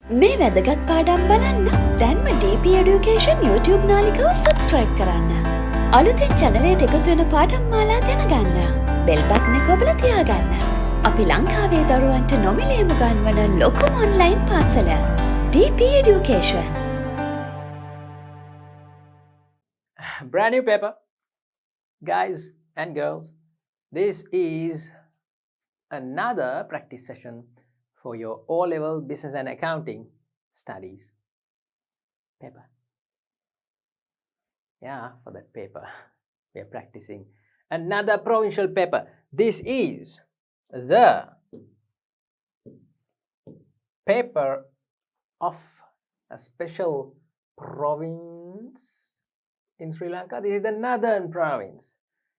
මේ වැදගත් පාඩම් බලන්න දැන්ම DP Education YouTube නාලිකාව සබස්ක්‍රයිබ් කරන්න. අලුතෙන් චැනලයට එකතු වෙන පාඩම් මාලා දැනගන්න. බෙල් බටන් එක ඔබලා තියාගන්න. අපි ලංකාවේ දරුවන්ට නොමිලේම ගන්වන ලොකුම online පාසල DP Education. Brand new paper, guys and girls. This is another practice session for your O-level business and accounting studies paper. Yeah, for that paper we are practicing another provincial paper. This is the paper of a special province in Sri Lanka. This is the northern province.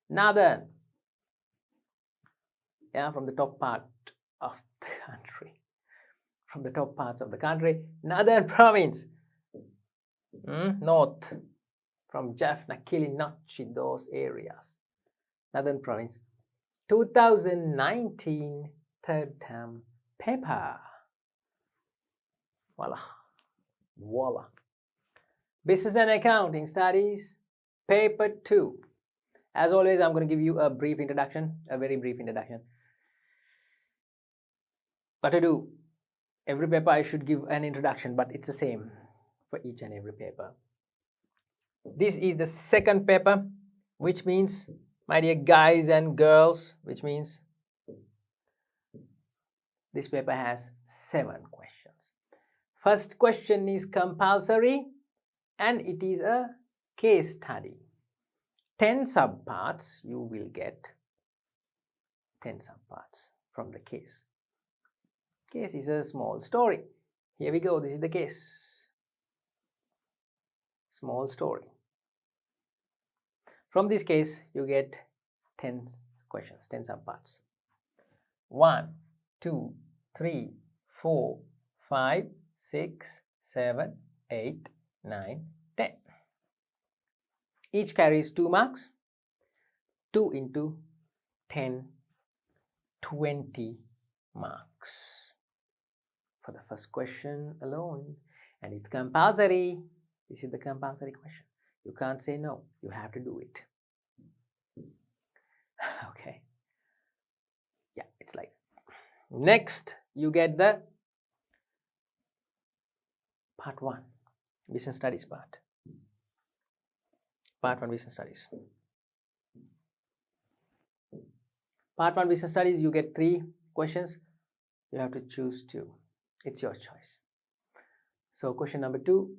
Northern. Yeah, from the top part of the country. From the top parts of the country. Northern province. North. From Jaffna, Kilinochchi, those areas. Northern province. 2019 third term paper. Voila. Voila. Business and Accounting Studies, Paper 2. As always, I'm going to give you a brief introduction, a very brief introduction. What to do? Every paper I should give an introduction, but it's the same for each and every paper. This is the second paper, which means, my dear guys and girls, which means this paper has 7 questions. First question is compulsory, and it is a case study. 10 subparts you will get. 10 subparts from the case. Case is a small story. Here we go. This is the case. Small story. From this case, you get 10 questions, 10 subparts. 1, 2, 3, 4, 5, 6, 7, 8, 9, 10. Each carries 2 marks. 2 into 10, 20 marks. For the first question alone. And it's compulsory. This is the compulsory question. You can't say no. You have to do it. Okay. Yeah, it's like that. Next, you get the part 1. Business studies part. Part 1 business studies. Part 1 business studies, you get 3 questions. You have to choose 2. It's your choice. So question number 2,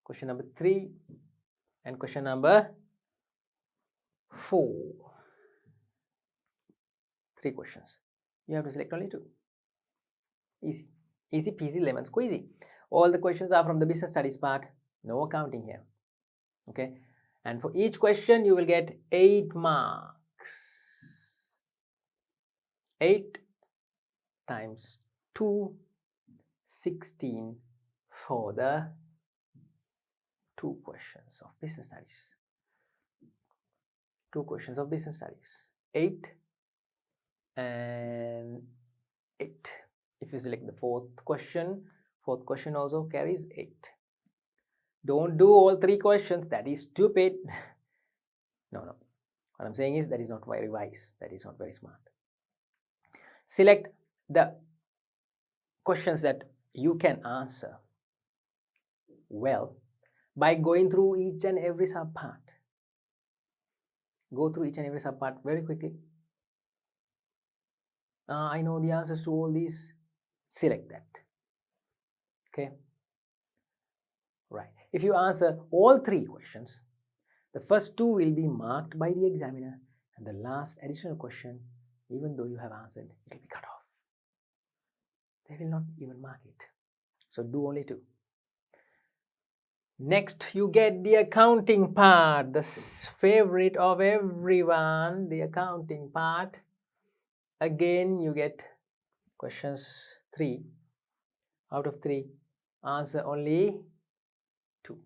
question number 3, and question number 4. 3 questions. You have to select only 2. Easy. Easy peasy lemon squeezy. All the questions are from the business studies part. No accounting here. Okay. And for each question, you will get 8 marks. 8 times 2, 16 for the 2 questions of business studies. 2 questions of business studies. 8 and 8. If you select the fourth question also carries 8. Don't do all 3 questions. That is stupid. No. What I'm saying is that is not very wise. That is not very smart. Select the questions that you can answer well by going through each and every subpart. Go through each and every subpart very quickly. I know the answers to all these. Select that. Okay. Right. If you answer all 3 questions, the first 2 will be marked by the examiner, and the last additional question, even though you have answered, it will be cut off. They will not even mark it. So do only 2. Next, you get the accounting part, the favorite of everyone, the accounting part. Again, you get questions 3. Out of 3, answer only 2.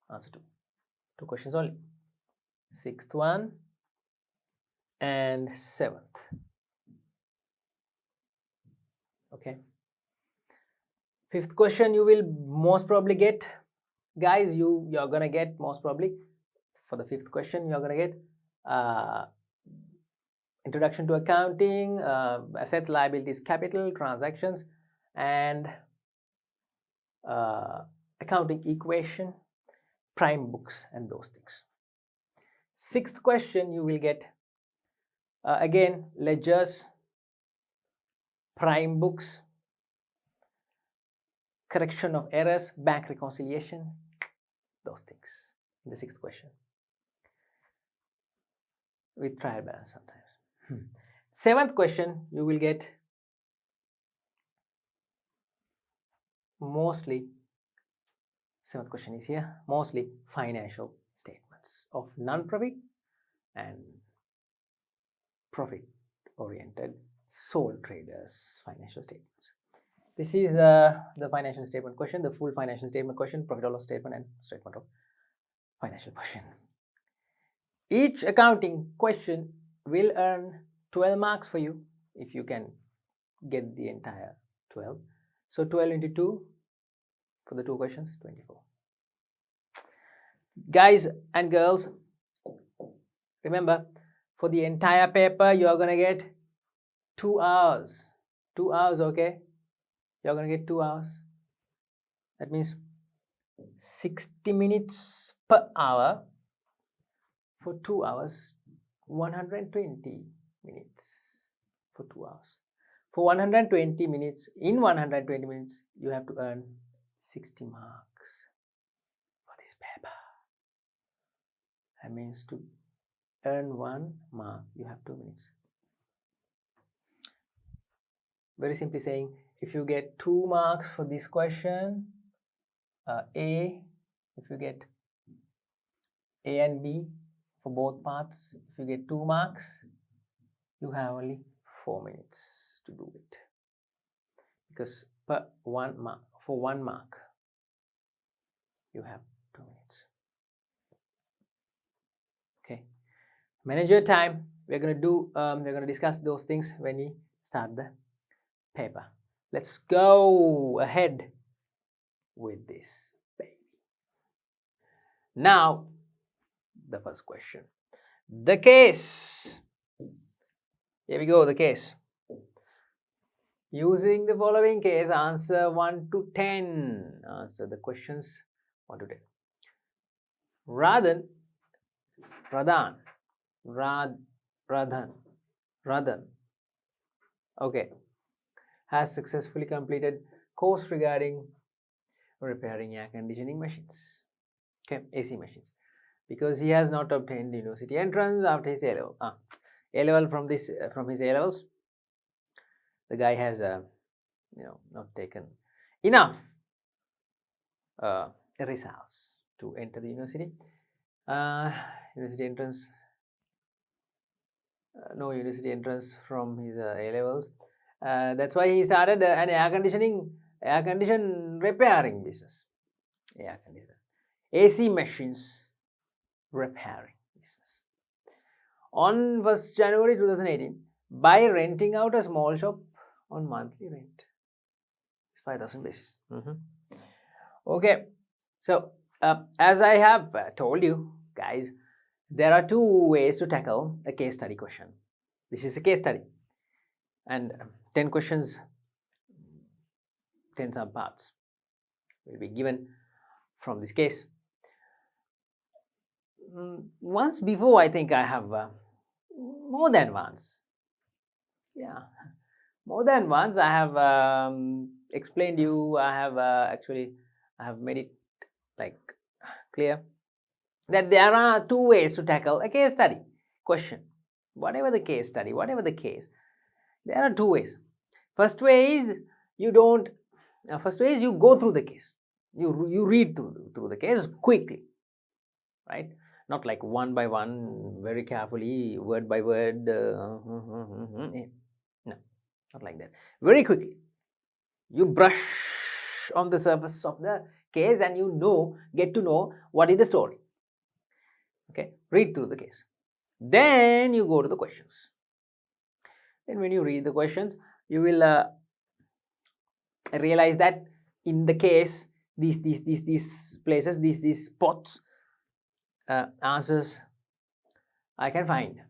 Answer 2. 2 questions only. 6th one and 7th. Okay. Fifth question you will most probably get, guys, you're gonna get most probably for the fifth question you're gonna get introduction to accounting, assets, liabilities, capital, transactions, and accounting equation, prime books, and those things. Sixth question you will get again ledgers, prime books, correction of errors, bank reconciliation, those things in the sixth question with trial balance sometimes. Seventh question you will get mostly, seventh question is here, mostly financial statements of non-profit and profit oriented sole traders financial statements. This is the financial statement question, the full financial statement question, profit or loss statement, and statement of financial question. Each accounting question will earn 12 marks for you if you can get the entire 12. So 12 into 2 for the two questions, 24. Guys and girls, remember, for the entire paper you are going to get 2 hours. 2 hours, okay? You're going to get 2 hours. That means 60 minutes per hour for 2 hours, 120 minutes for 2 hours. For 120 minutes, in 120 minutes, you have to earn 60 marks for this paper. That means to earn 1 mark, you have 2 minutes. Very simply saying, if you get 2 marks for this question, if you get A and B for both parts, if you get 2 marks, you have only 4 minutes to do it. Because per 1 mark, for 1 mark, you have 2 minutes. Okay. Manage your time. We're gonna discuss those things when we start the paper. Let's go ahead with this baby. Now, the first question. The case. Here we go, the case. Using the following case, answer 1 to 10. Answer the questions 1 to 10. Radhan, okay, has successfully completed course regarding repairing air conditioning machines, okay, AC machines, because he has not obtained university entrance after his A-level. A-level from his A-levels, the guy has not taken enough results to enter the university. University entrance, no university entrance from his A-levels. That's why he started an air condition repairing business. Air conditioner, AC machines repairing business. On 1st January 2018, by renting out a small shop on monthly rent, 5,000 basis. Okay, so as I have told you guys, there are 2 ways to tackle a case study question. This is a case study, and 10 questions, 10 some parts will be given from this case. Once before, I think I have more than once. Yeah, more than once I have explained you. I have made it like clear that there are 2 ways to tackle a case study question. Whatever the case study, whatever the case, there are 2 ways. First way is you go through the case. You read through the case quickly, right? Not like one by one, very carefully, word by word. No, not like that. Very quickly, you brush on the surface of the case and get to know what is the story. Okay, read through the case. Then you go to the questions. Then when you read the questions, you will realize that in the case, these places, these spots, answers I can find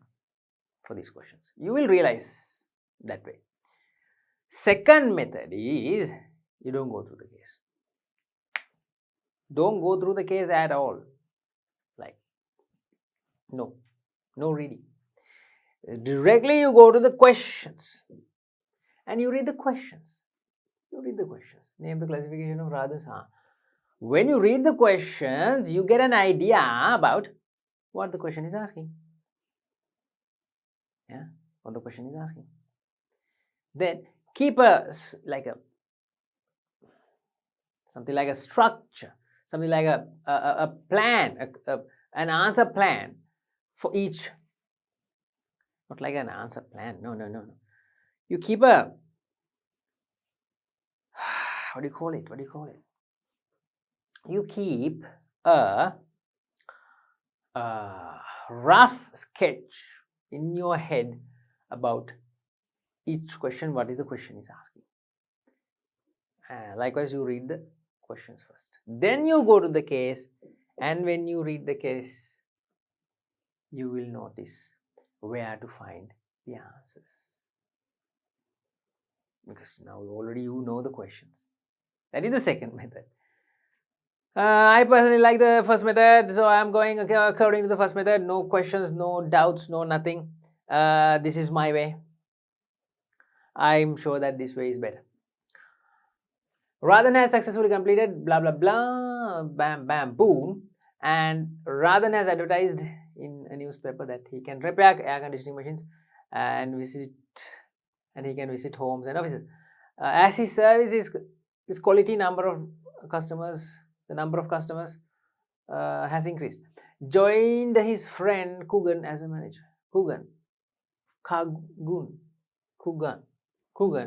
for these questions. You will realize that way. Second method is you don't go through the case. Don't go through the case at all. Like, no reading. Directly you go to the questions and you read the questions. Name the classification of radhas. When you read the questions, you get an idea about what the question is asking. Yeah, what the question is asking. Then keep something like a structure, something like a plan, an answer plan for each. Not like an answer plan. No. You keep a what do you call it? You keep a rough sketch in your head about each question, what is the question is asking. Likewise, you read the questions first. Then you go to the case, and when you read the case, you will notice where to find the answers. Because now already you know the questions. That is the second method. I personally like the first method, so I am going according to the first method. No questions, no doubts, no nothing. This is my way. I'm sure that this way is better. Radhan has successfully completed blah blah blah, bam bam boom, and Radhan has advertised in a newspaper that he can repair air conditioning machines and he can visit homes and offices. As his service is quality, the number of customers has increased. Joined his friend Kugan as a manager. Kugan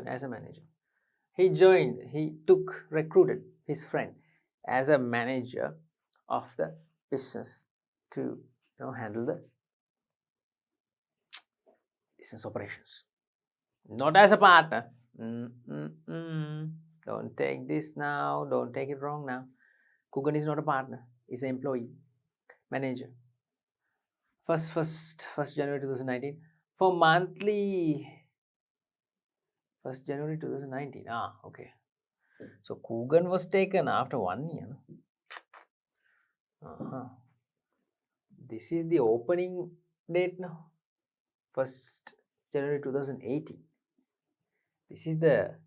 as a manager. He recruited his friend as a manager of the business to handle the business operations. Not as a partner. Don't take this now. Don't take it wrong now. Kugan is not a partner. He's an employee, manager. First January 2019. For monthly 1st January 2019. Okay. So Kugan was taken after 1 year. This is the opening date now. 1st January 2018. This is the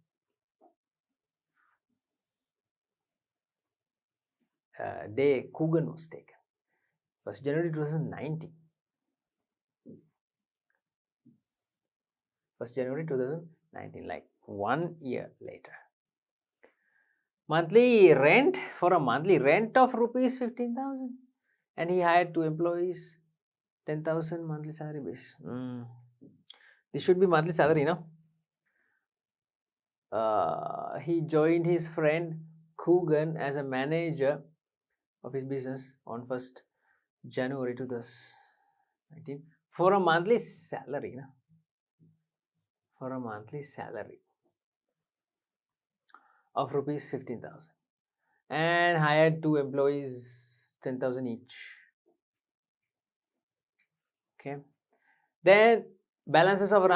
day Kugan was taken. 1st January 2019. 1st January 2019, like 1 year later. Monthly rent, for a monthly rent of rupees 15,000, and he hired 2 employees, 10,000 monthly salary base. This should be monthly salary, no? He joined his friend Kugan as a manager of his business on 1st January 2019 for a monthly salary, no? For a monthly salary of rupees 15,000 and hired 2 employees, 10,000 each. Okay. Then balances of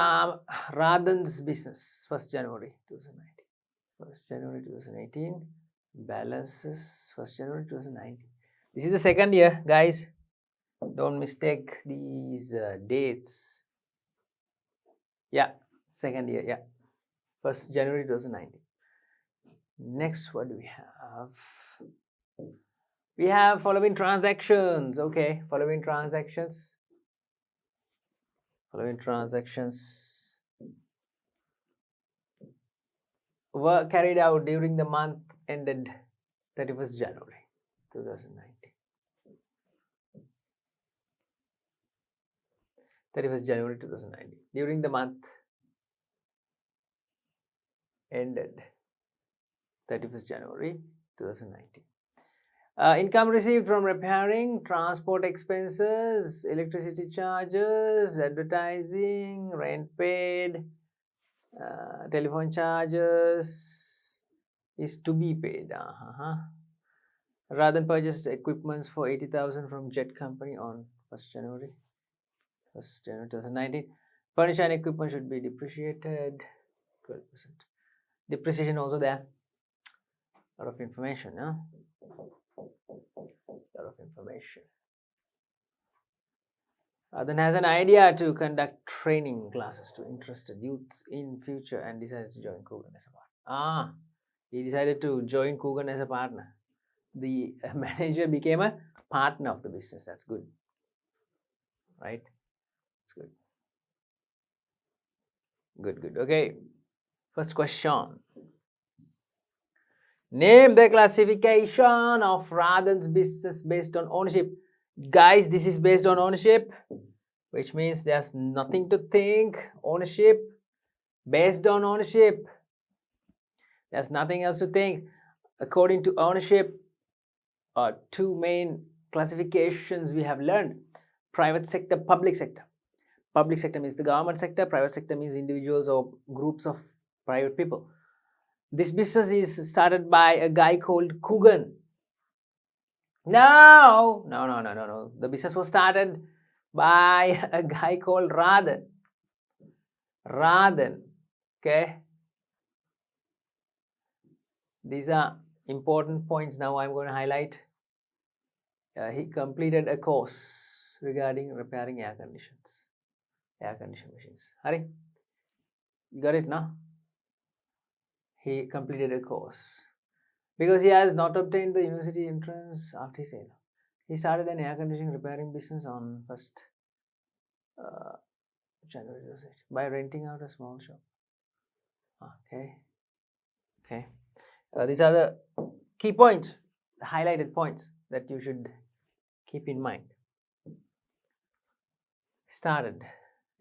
Radhan's business, 1st January 2019. 1st January 2018, balances 1st January 2019. This is the second year, guys. Don't mistake these dates. Yeah, second year, yeah. 1st January 2019. Next, what do we have? We have following transactions. Okay, following transactions were carried out during the month ended 31st January 2019. 31st January 2019. During the month ended 31st January 2019. Income received from repairing, transport expenses, electricity charges, advertising, rent paid, telephone charges, is to be paid. Rather purchased equipments for 80,000 from Jet Company on 1st January 2019. Furniture and equipment should be depreciated 12%. Depreciation also there. A lot of information, huh? Lot of information. Then has an idea to conduct training classes to interested youths in future and decided to join Coogan as a partner. He decided to join Coogan as a partner. The manager became a partner of the business. That's good, right? It's good. Good. Okay. First question. Name the classification of Radhan's business based on ownership. Guys, this is based on ownership, which means there's nothing to think. Ownership, based on ownership. There's nothing else to think. According to ownership, two main classifications we have learned: private sector, public sector. Public sector means the government sector, private sector means individuals or groups of private people. This business is started by a guy called Coogan. No. The business was started by a guy called Radhan. Okay. These are important points now I'm going to highlight. He completed a course regarding repairing air condition machines. Hari, you got it now? He completed a course because he has not obtained the university entrance after his A-level. He started an air conditioning repairing business on 1st January by renting out a small shop. Okay. These are the key points, the highlighted points that you should keep in mind. Started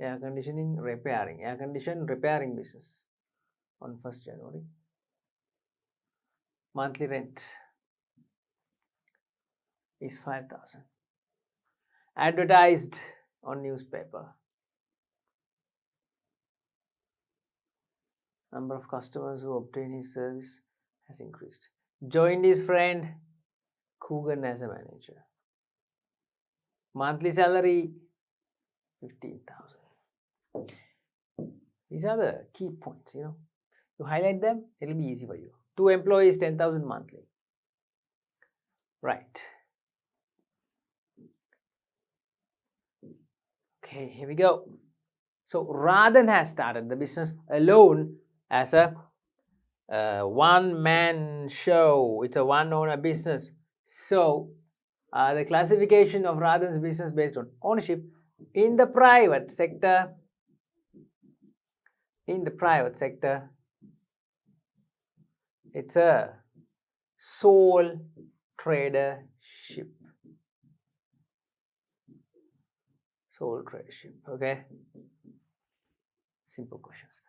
air condition repairing business on 1st January. Monthly rent is 5,000. Advertised on newspaper. Number of customers who obtain his service has increased. Joined his friend Coogan as a manager. Monthly salary 15,000. These are the key points, You highlight them, it'll be easy for you. 2 employees, 10,000 monthly. Right. Okay, here we go. So Radhan has started the business alone as a one-man show. It's a one-owner business. So the classification of Radhan's business based on ownership in the private sector. It's a sole tradership. Okay. Simple questions.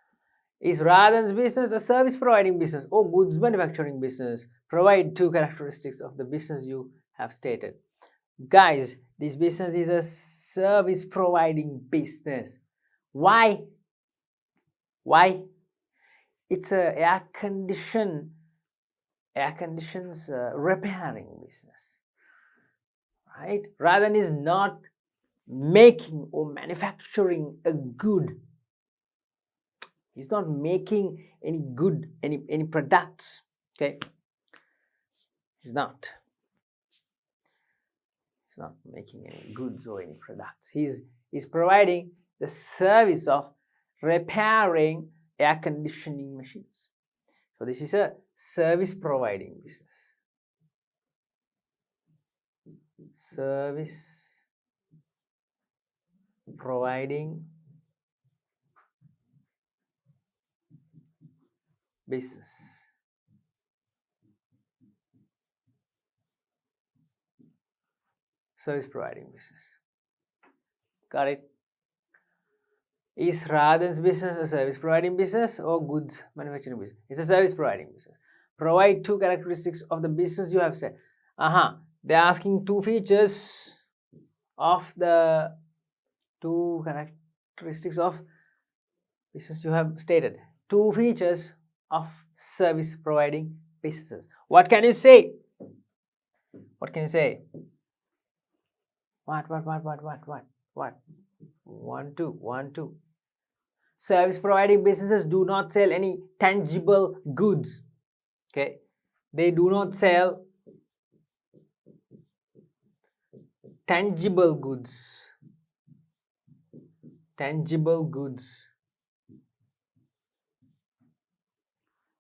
Is Radhan's business a service providing business or goods manufacturing business? Provide 2 characteristics of the business you have stated. Guys, this business is a service providing business. Why? It's a air conditions repairing business, right? Radhan is not making or manufacturing a good. He's not making any products. Okay, he's not making any goods or any products. He's providing the service of repairing air conditioning machines. So this is a service providing business. Service providing business. Service providing business. Got it? Is Radhan's business a service providing business or goods manufacturing business? It's a service providing business. Provide 2 characteristics of the business you have said. They're asking 2 features of the 2 characteristics of business you have stated. 2 features of service providing businesses. What can you say? What can you say? What? 1, 2. Service providing businesses do not sell any tangible goods. Okay, they do not sell tangible goods. Tangible goods.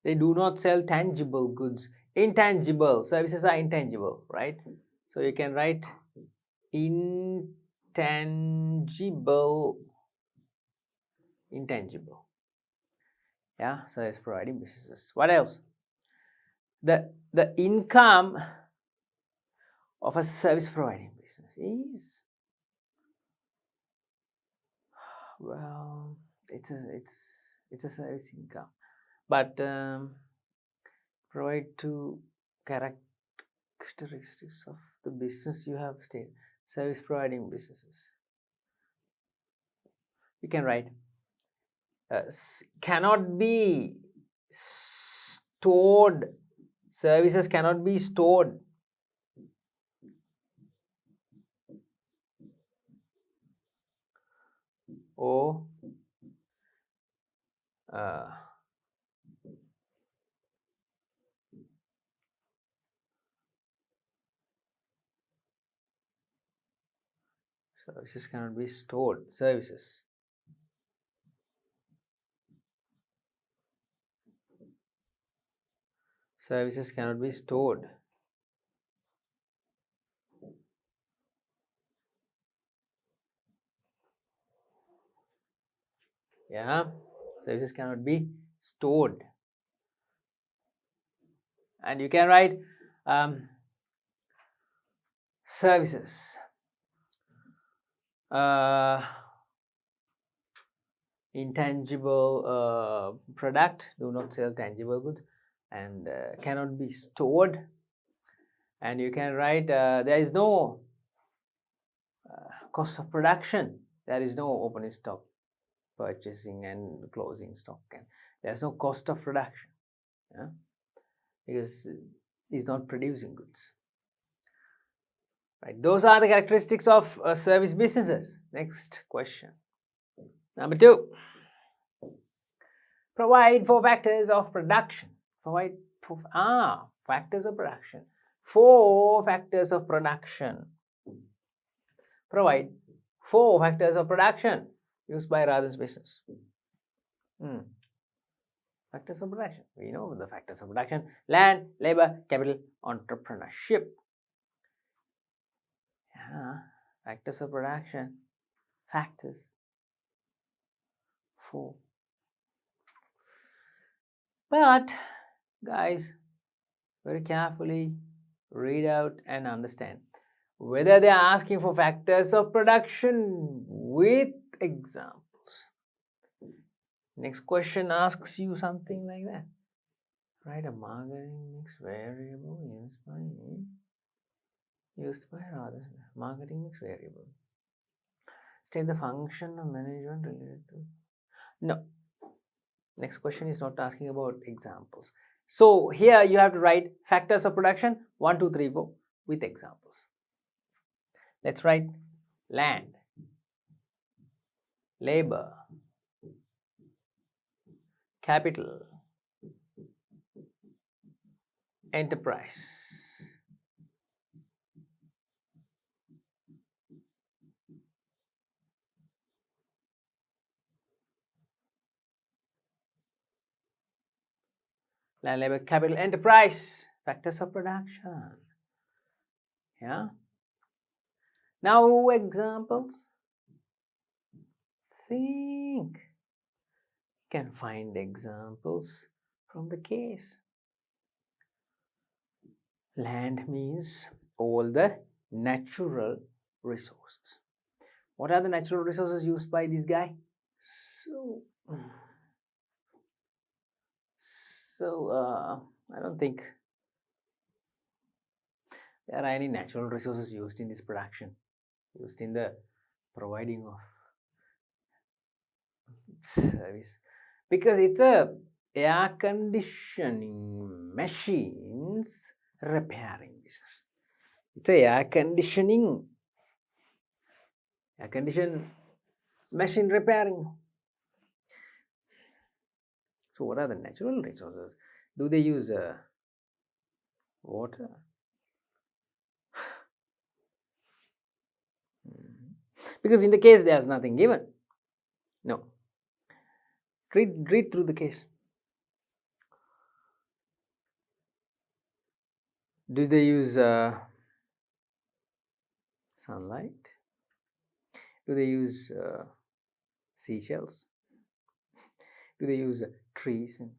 They do not sell tangible goods. Intangible services are intangible, right? So you can write intangible. Yeah, service providing businesses. What else? The income of a service providing business is, well, it's a service income, but provide two characteristics of the business you have stated. Service providing businesses. You can write cannot be stored. Services cannot be stored. Or services cannot be stored. Services cannot be stored. Yeah, services cannot be stored. And you can write services intangible product, do not sell tangible goods, and cannot be stored. And you can write there is no cost of production. There is no opening stock, purchasing and closing stock, and there's no cost of production, yeah? Because it's not producing goods, right? Those are the characteristics of service businesses. Next question, number 2. Provide 4 factors of production. Provide factors of production. 4 factors of production. Provide 4 factors of production used by Radhan's business. Factors of production. We know the factors of production: land, labor, capital, entrepreneurship. Yeah, factors of production. Factors. 4. But guys, very carefully read out and understand whether they are asking for factors of production with examples. Next question asks you something like that. Write a marketing mix variable used by others. Marketing mix variable. State the function of management related to. No. Next question is not asking about examples. So here you have to write factors of production 1, 2, 3, 4 with examples. Let's write land, labor, capital, enterprise. Land, labor, capital, enterprise, factors of production. Yeah. Now examples. Think. You can find examples from the case. Land means all the natural resources. What are the natural resources used by this guy? So I don't think there are any natural resources used in this production, used in the providing of service, because it's a air conditioning machines repairing business. It's a air condition machine repairing. So what are the natural resources? Do they use water? Because in the case there's nothing given. No. Read through the case. Do they use sunlight? Do they use seashells? Do they use trees and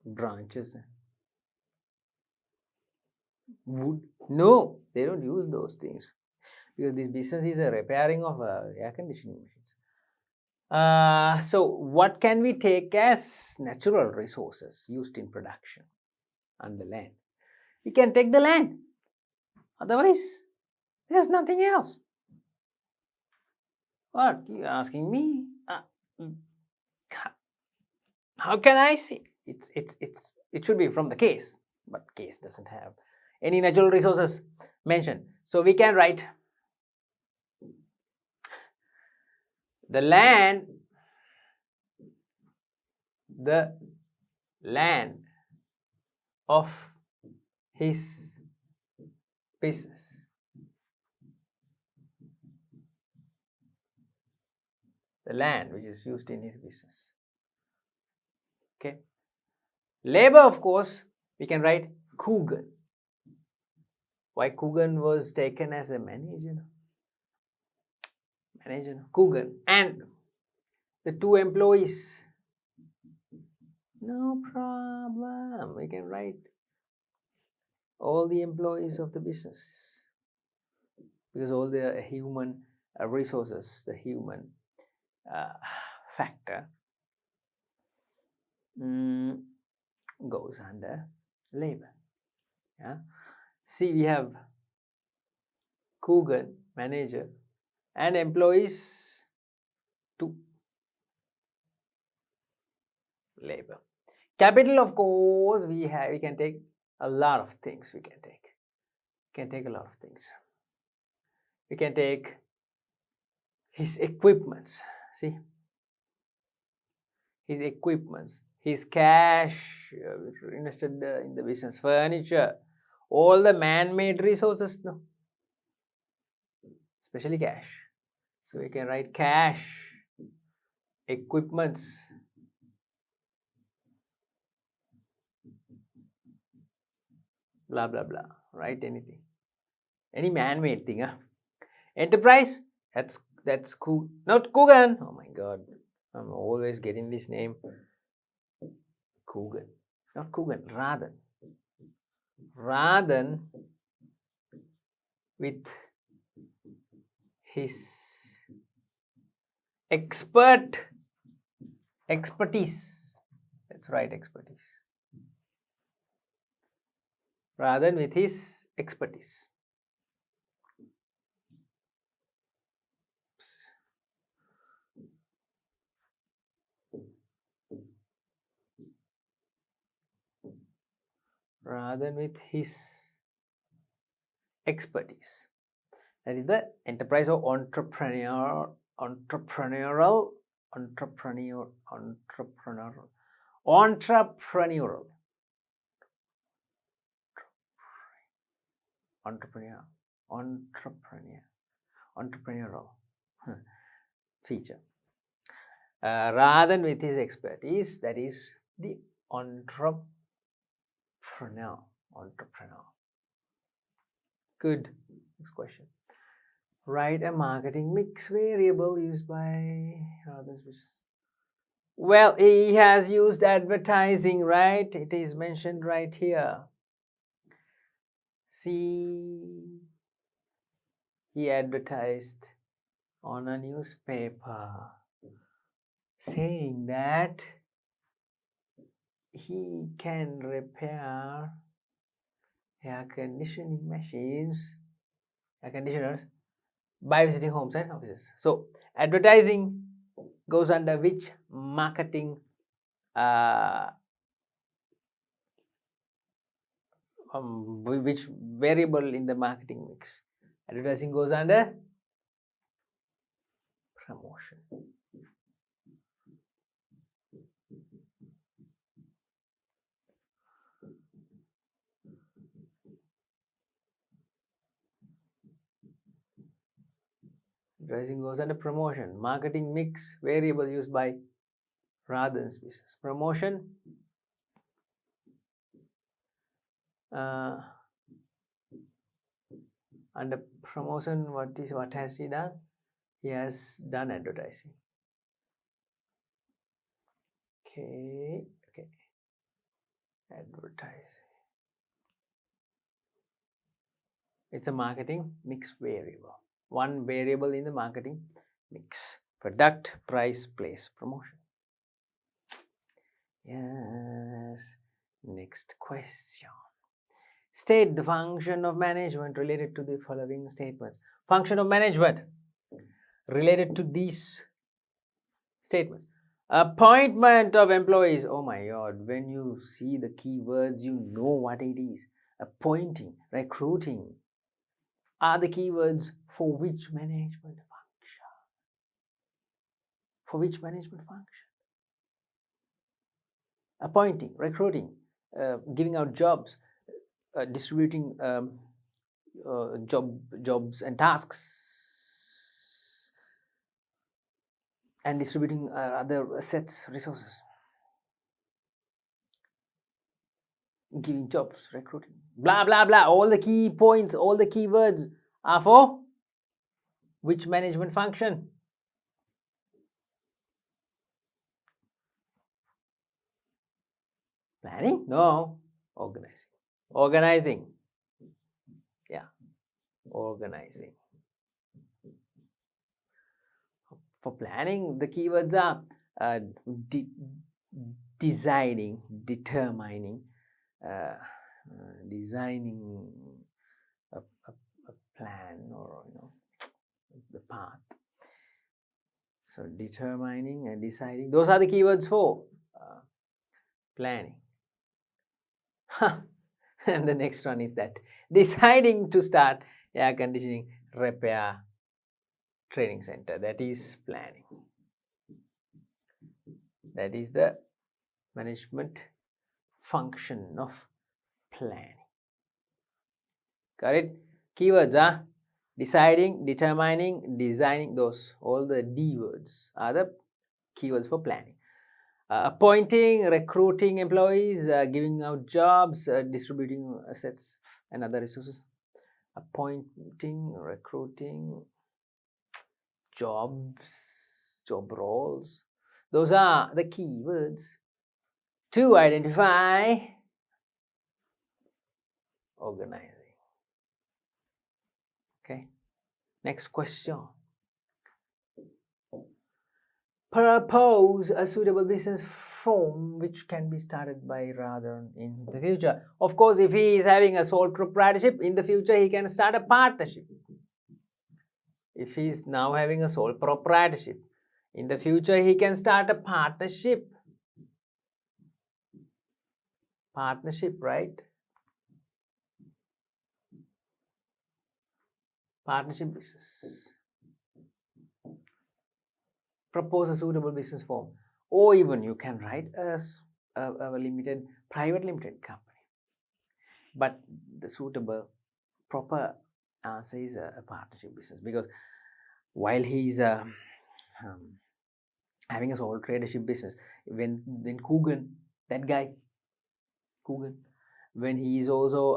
branches and wood? No, they don't use those things, because this business is a repairing of air conditioning machines. So what can we take as natural resources used in production on the land? We can take the land. Otherwise, there's nothing else. What? You're asking me? How can I say? It should be from the case, but case doesn't have any natural resources mentioned. So we can write the land of his business. The land which is used in his business. Okay. Labor, of course, we can write Coogan. Why Coogan was taken as a manager? Coogan. And the two employees. No problem. We can write all the employees of the business, because all the human resources, the human factor goes under labor. Yeah. See, we have Coogan, manager, and employees, 2. Labor. Capital, of course, we can take a lot of things. We can take a lot of things. We can take his equipments. See, his equipments, his cash invested in the business, furniture, all the man-made resources, no, especially cash. So we can write cash, equipments, blah blah blah. Write anything, any man-made thing. Enterprise, that's cool. Not Coogan. Oh my God, I'm always getting this name. Coogan, not Coogan. Rather with his expertise. That's right, expertise. Rather with his expertise. Rather with his expertise. That is the enterprise of entrepreneurial. Entrepreneurial. Entrepreneurial feature. Rather with his expertise, that is the entrepreneur. Good. Next question. Write a marketing mix variable used by others. Well, he has used advertising, right? It is mentioned right here. See, he advertised on a newspaper saying that he can repair air conditioning machines, air conditioners, by visiting homes and offices. So advertising goes under which marketing which variable in the marketing mix? Advertising goes under promotion. Advertising goes under promotion. Marketing mix variable used by rather than business. Promotion. Under promotion, what has he done? He has done advertising. Okay. Advertising. It's a marketing mix variable. One variable in the marketing mix. Product, price, place, promotion. Yes. Next question. State the function of management related to the following statements. Function of management related to these statements. Appointment of employees. Oh my God, when you see the keywords, you know what it is. Appointing, recruiting are the keywords for which management function? For which management function? Appointing, recruiting, giving out jobs, distributing jobs and tasks, and distributing other assets, resources. Giving jobs, recruiting, blah blah blah. All the key points, all the keywords are for which management function? Planning? No. Organizing. Yeah. Organizing. For planning, the keywords are designing, determining, designing a plan, or the path. So determining and deciding, those are the keywords for planning. And the next one is that deciding to start air conditioning repair training center. That is planning. That is the management function of planning. Got it? Keywords are deciding, determining, designing. Those, all the D words are the keywords for planning. Appointing, recruiting employees, giving out jobs, distributing assets and other resources. Appointing, recruiting, jobs, job roles. Those are the keywords to identify organizing. Okay. Next question. Propose a suitable business form which can be started by rather in the future. Of course, if he is having a sole proprietorship, in the future he can start a partnership. If he is now having a sole proprietorship, in the future he can start a partnership. Partnership, right? Partnership business. Propose a suitable business form, or even you can write as a private limited company. But the suitable, proper answer is a partnership business, because while he is having a sole tradership business, when Coogan, that guy, Coogan, when he is also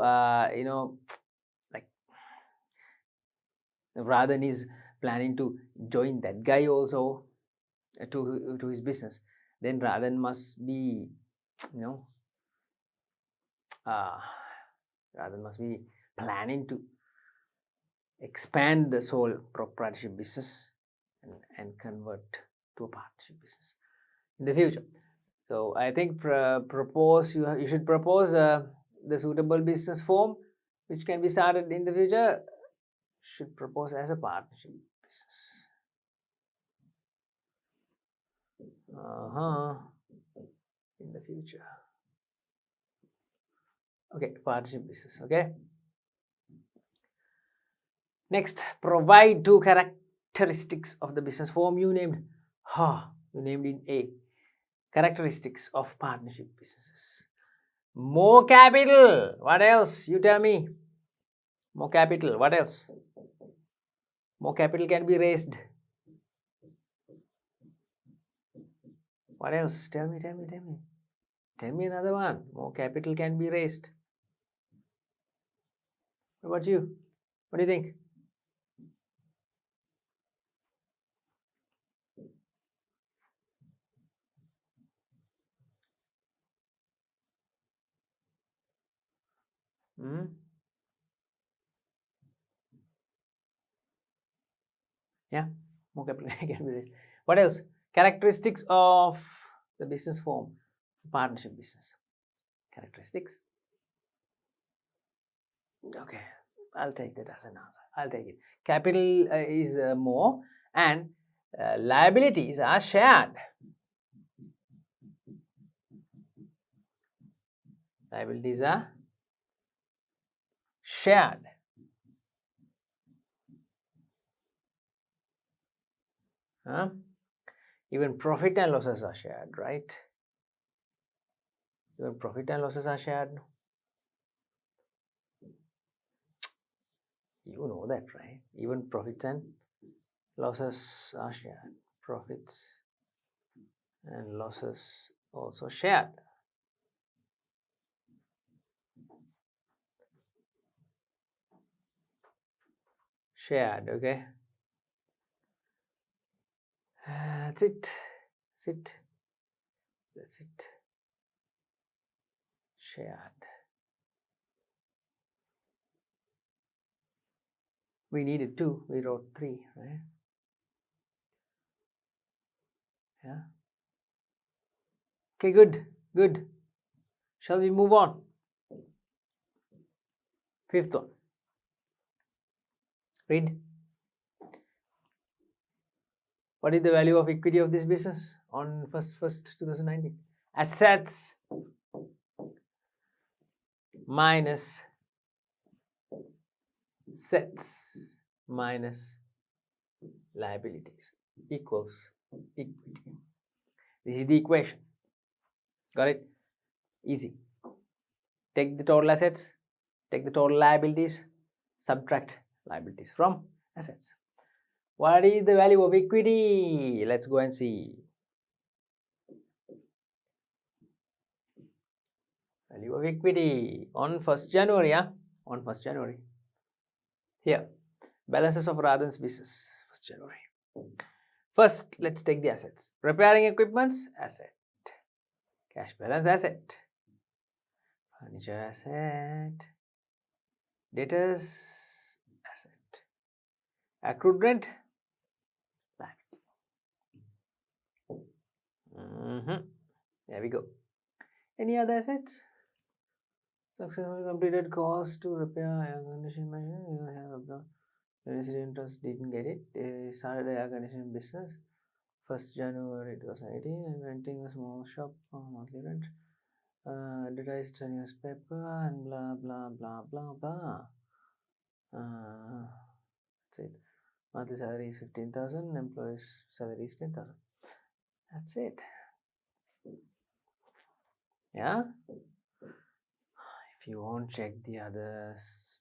like rather than is planning to join that guy also to his business, then Radhan must be Radhan must be planning to expand the sole proprietorship business and convert to a partnership business in the future. So I think you should propose the suitable business form which can be started in the future. Should propose as a partnership business. In the future. Okay, partnership business. Okay. Next, provide two characteristics of the business form you named. You named in A. Characteristics of partnership businesses. More capital. What else? You tell me. More capital. What else? More capital can be raised. What else? Tell me. Tell me another one. More capital can be raised. What about you? What do you think? Yeah, more capital can be raised. What else? Characteristics of the business form, partnership business. Characteristics. Okay, I'll take that as an answer. I'll take it. Capital is more and liabilities are shared. Liabilities are shared. Even profit and losses are shared, right? Even profit and losses are shared. You know that, right? Even profits and losses are shared. Profits and losses also shared. Shared, okay? That's it. That's it. Shared. We needed 2. We wrote 3, right? Yeah. Okay, good. Shall we move on? 5th one. Read. What is the value of equity of this business on 1st 2019? Assets minus sets minus liabilities equals equity. This is the equation. Got it? Easy. Take the total assets, take the total liabilities, subtract liabilities from assets. What is the value of equity? Let's go and see. Value of equity on 1st January, on 1st January. Here, balances of Radhan's business, 1st January. First, let's take the assets. Repairing equipments, asset. Cash balance, asset. Furniture, asset. Debtors, asset. Accrued rent, liability. There we go. Any other assets? Successfully completed cost to repair air conditioning machine. Resident interest didn't get it. They started the air conditioning business 1st January 2018 and renting a small shop for monthly rent. Advertised a newspaper and blah blah blah blah blah. That's it. Monthly salary is 15,000. Employees' salary is 10,000. That's it. Yeah. If you want, check the other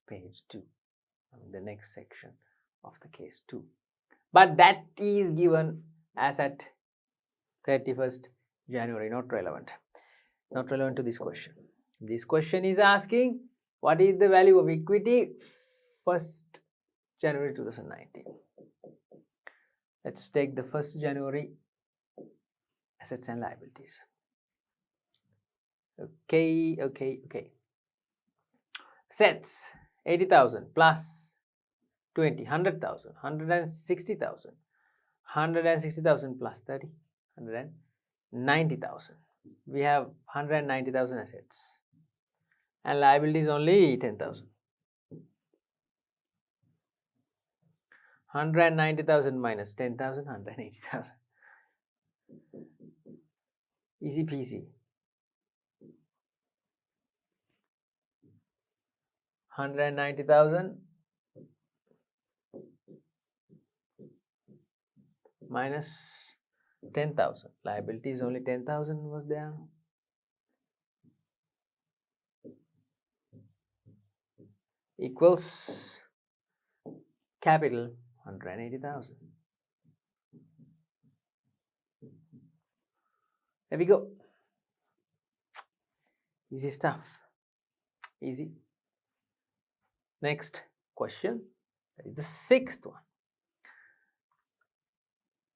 page too. The next section of the case too. But that is given as at 31st January, not relevant. Not relevant to this question. This question is asking what is the value of equity 1st January 2019. Let's take the 1st January assets and liabilities. Okay. Sets 80,000 plus 20, 100,000, 160,000, 160,000 plus 30, 190,000. We have 190,000 assets and liabilities only 10,000. 190,000 minus 10,000, 180,000. Easy peasy. 190,000 minus 10,000. Liability is only 10,000 was there. Equals capital 180,000. There we go. Easy stuff. Easy. Next question. That is the sixth one.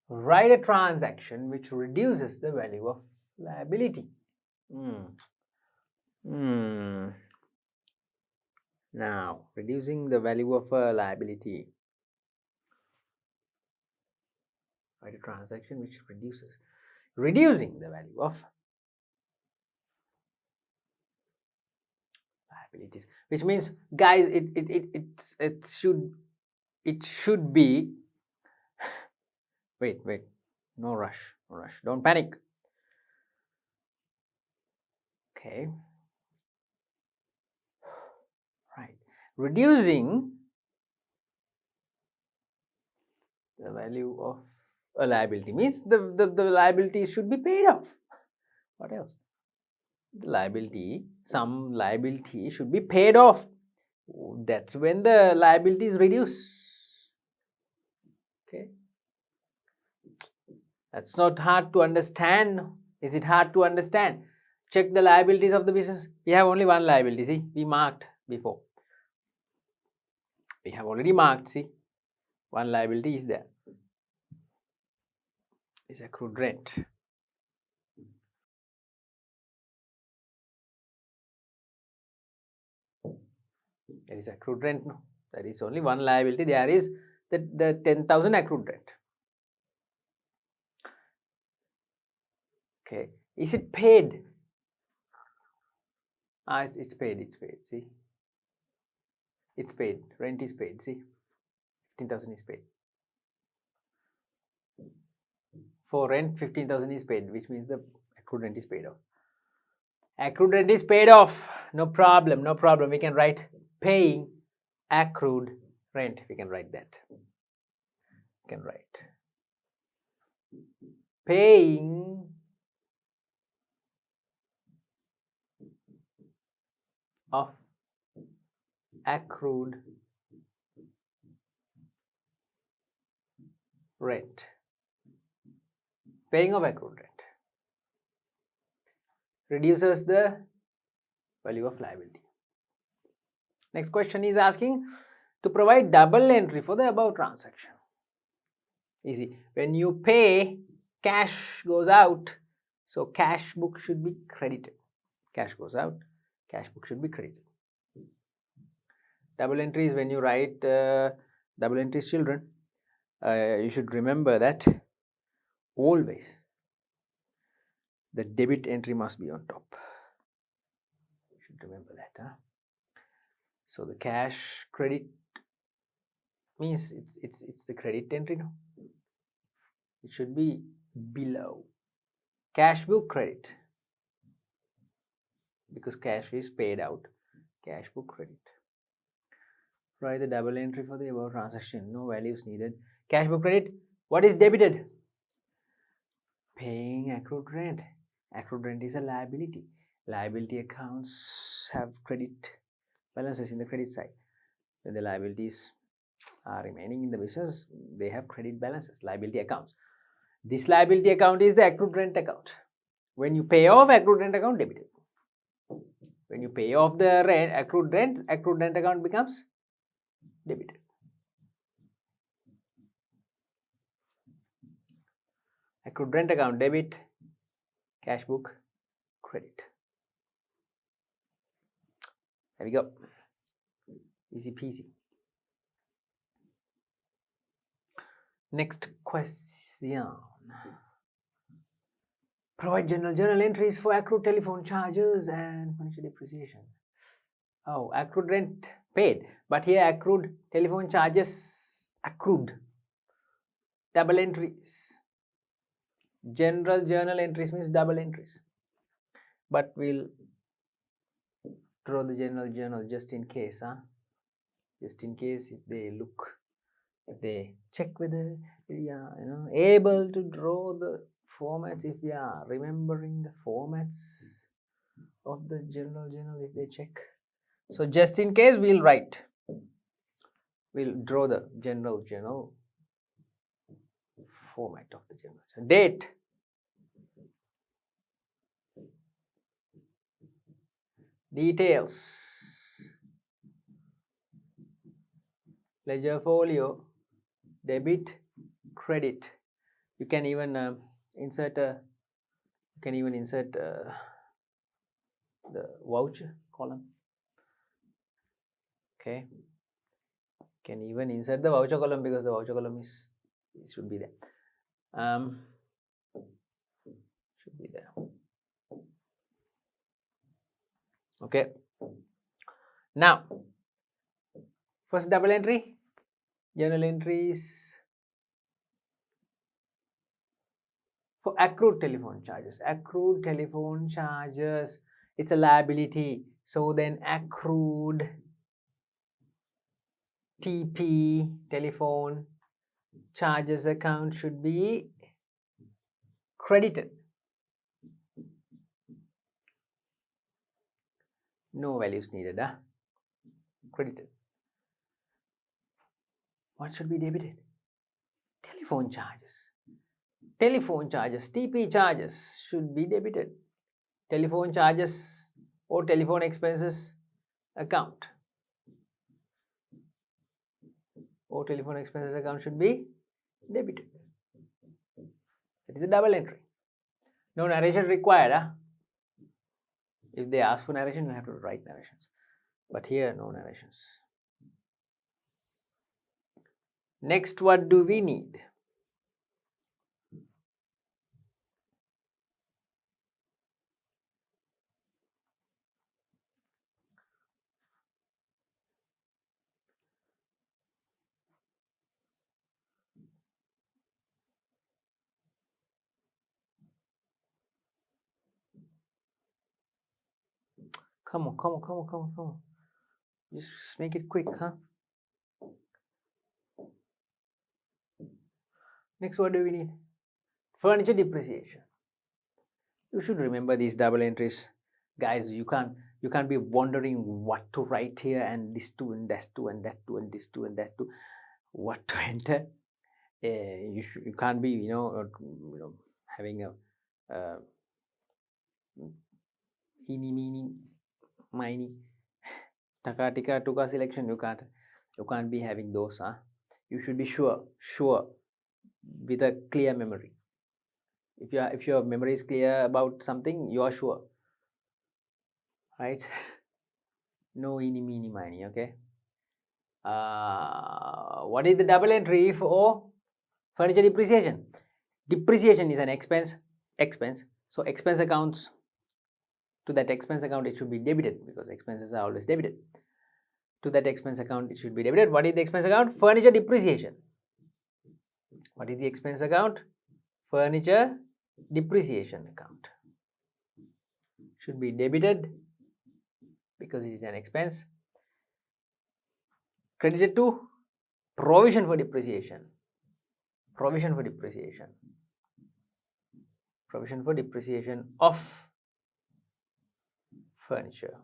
Write a transaction which reduces the value of liability. Now, reducing the value of a liability. Write a transaction which reducing the value of liabilities, which means, guys, it should be wait, no rush, don't panic. Okay, right, reducing the value of a liability means the liability should be paid off. What else? Some liability should be paid off. That's when the liability is reduced. Okay, that's not hard to understand. Is it hard to understand? Check the liabilities of the business. We have only one liability. See, we marked before. We have already marked. See, one liability is there. It's accrued rent. There is accrued rent. No, there is only one liability. There is the 10,000 accrued rent. Okay, is it paid? It's paid. See, it's paid. Rent is paid. See, 15,000 is paid. For rent, 15,000 is paid, which means the accrued rent is paid off. Accrued rent is paid off. No problem. We can write paying accrued rent. We can write that. We can write paying of accrued rent. Paying of accrued rent reduces the value of liability. Next question is asking to provide double entry for the above transaction. Easy. When you pay, cash goes out, so cash book should be credited. Cash goes out, cash book should be credited. Double entry is when you write double entries, children. You should remember that always the debit entry must be on top. You should remember that. So the cash credit means it's the credit entry. No, it should be below cash book credit, because cash is paid out. Cash book credit. Write the double entry for the above transaction. No values needed. Cash book credit. What is debited? Paying accrued rent. Accrued rent is a liability. Liability accounts have credit balances in the credit side. When the liabilities are remaining in the business, they have credit balances, liability accounts. This liability account is the accrued rent account. When you pay off accrued rent account, debited. When you pay off the rent, accrued rent account becomes debited. Accrued rent account debit, cash book credit. There we go. Easy peasy. Next question. Provide general journal entries for accrued telephone charges and furniture depreciation. Oh, accrued rent paid, but here accrued telephone charges accrued. Double entries. General journal entries means double entries, but we'll draw the general journal just in case. just in case if they check whether we are able to draw the formats, if we are remembering the formats of the general if they check. So just in case we'll draw the general format of the general. So date, details, ledger folio, debit, credit. You can even insert the voucher column. Okay, you can even insert the voucher column because the voucher column should be there. Should be there. Okay. Now, first double entry, journal entries for accrued telephone charges. Accrued telephone charges, it's a liability. So then accrued TP, telephone charges account, should be credited. No values needed, credited. What should be debited? Telephone charges. Telephone charges, TP charges should be debited. Telephone charges or telephone expenses account or telephone expenses account should be debited. That is a double entry. No narration required. If they ask for narration, you have to write narrations. But here, no narrations. Next, what do we need? Come on. Just make it quick, Next, what do we need? Furniture depreciation. You should remember these double entries. Guys, you can't be wondering what to write here and this two and that two and that two and this two and that two. What to enter? You can't be having a eeny meeny miny taka tika tuka selection. You can't be having those. You should be sure with a clear memory. If your memory is clear about something, you are sure, right? No eeny meeny miny. Okay. What is the double entry for furniture depreciation? Depreciation is an expense. So expense accounts, to that expense account it should be debited because expenses are always debited. To that expense account it should be debited. What is the expense account? Furniture depreciation. What is the expense account? Furniture depreciation account. Should be debited because it is an expense. Credited to provision for depreciation. Provision for depreciation. Provision for depreciation of furniture.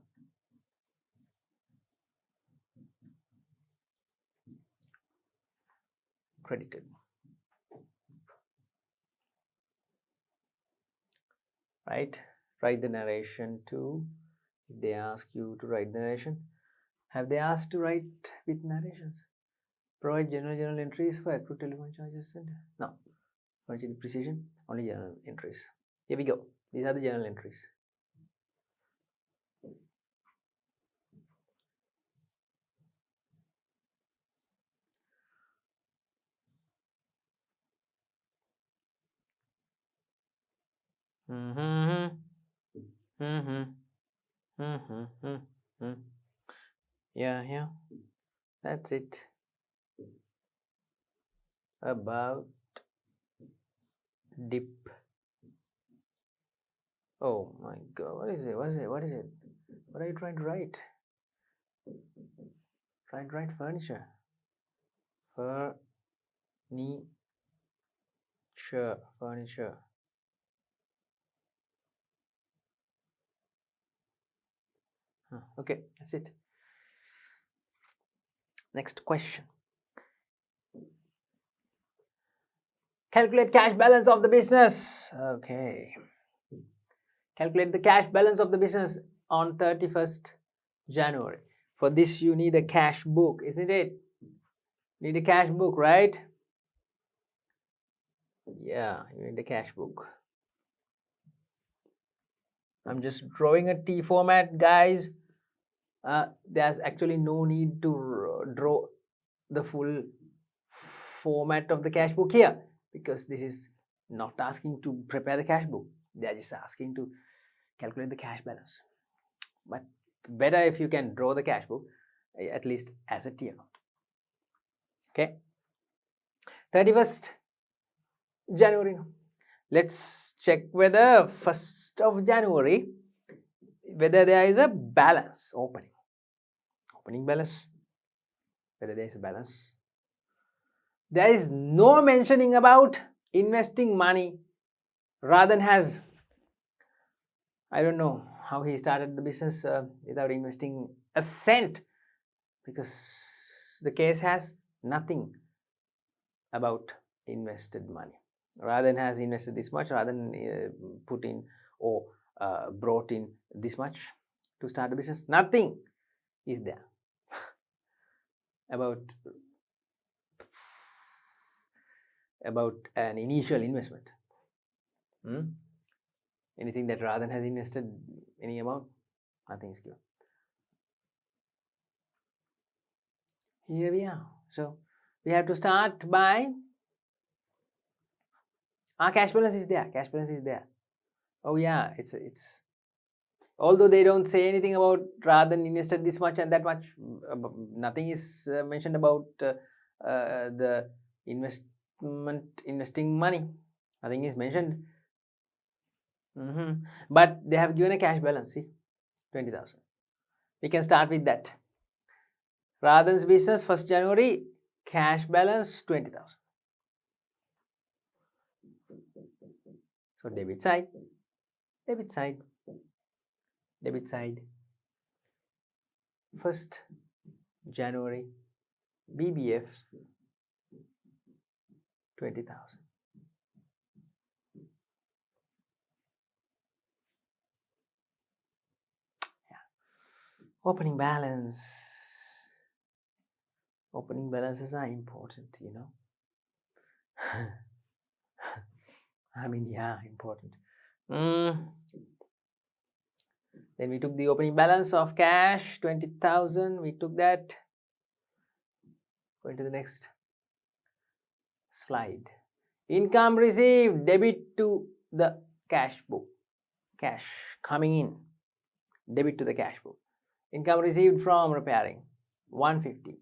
Credited. Right? Write the narration too. If they ask you to write the narration, have they asked to write with narrations? Provide journal entries for accrued telephone charges and no. Furniture depreciation, only journal entries. Here we go. These are the journal entries. Yeah. That's it. About dip. Oh my god, what is it? What is it? What are you trying to write? Right, furniture. Furniture. Okay, that's it. Next question. Calculate cash balance of the business. Okay. Calculate the cash balance of the business on 31st January. For this, you need a cash book, isn't it? Need a cash book, right? Yeah, you need a cash book. I'm just drawing a T format, guys. There's actually no need to draw the full format of the cash book here, because this is not asking to prepare the cash book. They are just asking to calculate the cash balance. But better if you can draw the cash book, at least as a T account. Okay. 31st January. Let's check whether 1st of January, whether there is a balance opening balance, whether there is a balance. There is no mentioning about investing money. Radhan has, I don't know how he started the business without investing a cent, because the case has nothing about invested money. Radhan has invested this much, Radhan put in or brought in this much to start the business. Nothing is there about an initial investment. Anything that Radhan has invested, any amount, nothing is given. Here we are. So we have to start by our cash balance is there. Cash balance is there. Oh yeah, it's although they don't say anything about Radhan invested this much and that much, nothing is mentioned about the investing money. Nothing is mentioned. But they have given a cash balance, see, 20,000. We can start with that. Radhan's business, 1st January, cash balance 20,000. So debit side, 1st January, BBF 20,000. Opening balance. Opening balances are important, you know. I mean, yeah, important. Then we took the opening balance of cash, 20,000. We took that. Going to the next slide. Income received, debit to the cash book. Cash coming in, debit to the cash book. Income received from repairing, 150.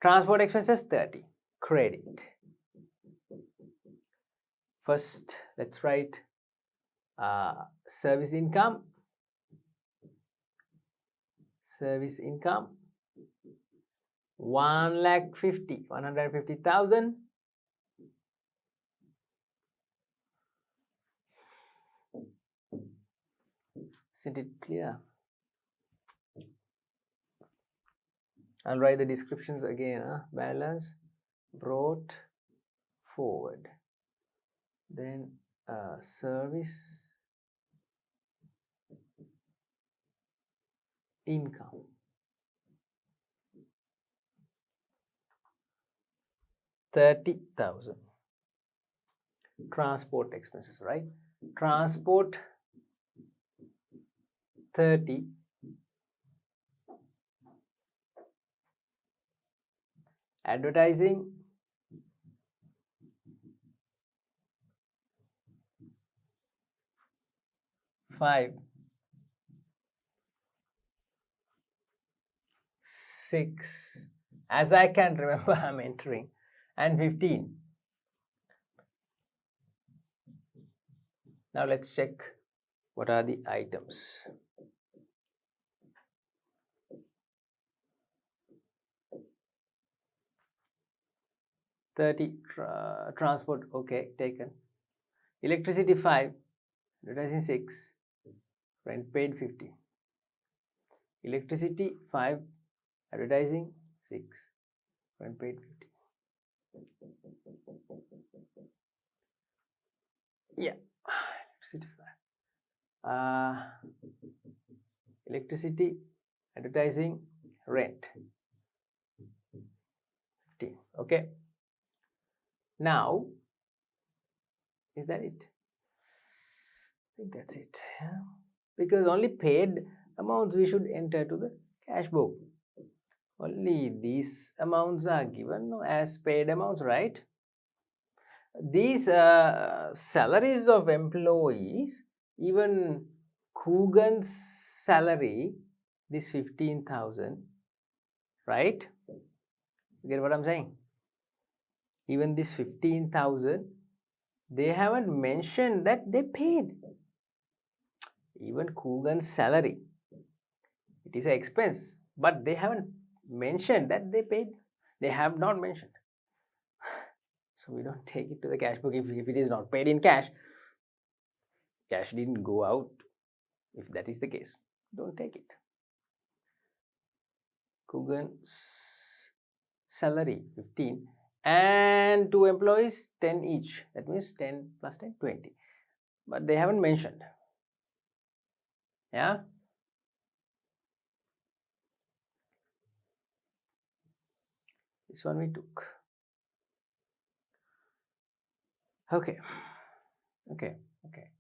Transport expenses, 30. Credit. First, let's write service income. Service income, 150,000. Isn't it clear? I'll write the descriptions again. Balance brought forward. Then service income. 30,000. Transport expenses, right? Transport 30. Advertising 5. 6. As I can remember, I'm entering. And 15. Now let's check what are the items. 30 transport, okay, taken. Electricity 5, advertising 6, rent paid 50. Electricity 5, advertising 6, rent paid 50. Yeah, electricity 5. Electricity, advertising, rent 15. Okay. Now, is that it? I think that's it. Yeah. Because only paid amounts we should enter to the cash book. Only these amounts are given as paid amounts, right? These salaries of employees, even Coogan's salary, this 15,000, right? You get what I'm saying? Even this 15,000, they haven't mentioned that they paid. Even Coogan's salary, it is an expense, but they haven't mentioned that they paid. They have not mentioned. So we don't take it to the cash book if it is not paid in cash. Cash didn't go out. If that is the case, don't take it. Coogan's salary 15 and 2 employees 10 each. That means 10 plus 10, 20. But they haven't mentioned. Yeah. This one we took. Okay. Okay. Okay.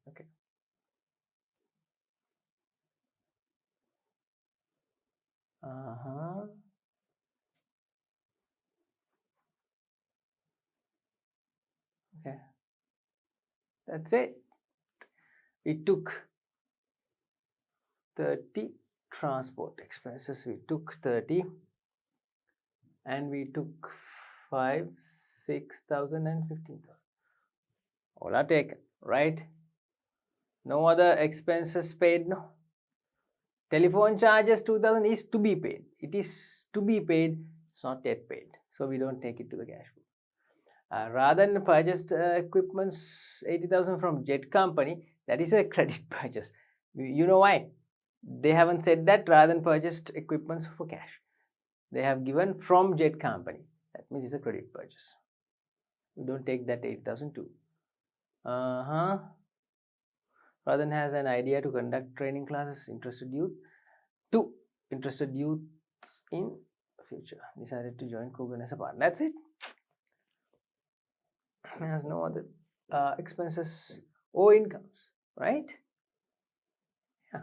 That's it. We took 30 transport expenses. We took 30 and we took 5, 6,000 and 15,000. All are taken, right? No other expenses paid, no. Telephone charges 2,000 is to be paid. It is to be paid, it's not yet paid. So we don't take it to the cash book. Rather than purchased equipments 80,000 from Jet Company, that is a credit purchase. You know why? They haven't said that rather than purchased equipments for cash. They have given from Jet Company. That means it's a credit purchase. We don't take that 8,000 too. Radhan has an idea to conduct training classes interested youth in future. Decided to join Kogan as a partner. That's it. Has no other expenses or incomes, right? Yeah.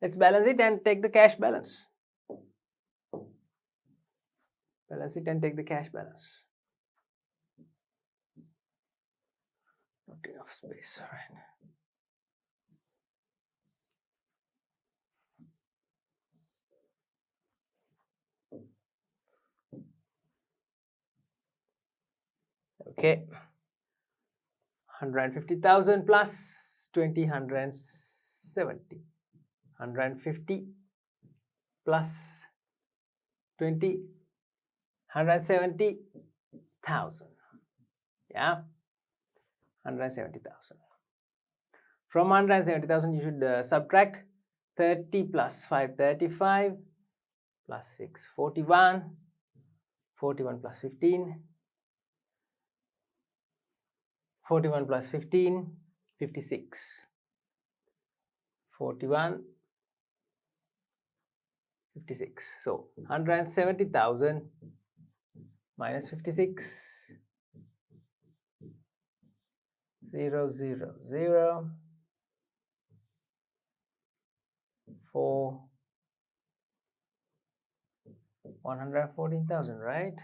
Let's balance it and take the cash balance. Balance it and take the cash balance. Not enough space, right? Okay. 150,000 plus 20, 170. 150 plus 20, 170,000. Yeah. 170,000. From 170,000, you should subtract 30 plus 5, 35, plus 6, 41, 41 plus 15, 41 plus 15, 56, 41, 56. So 170,000 minus 56, 0, 0, 0, 4, 114,000, right?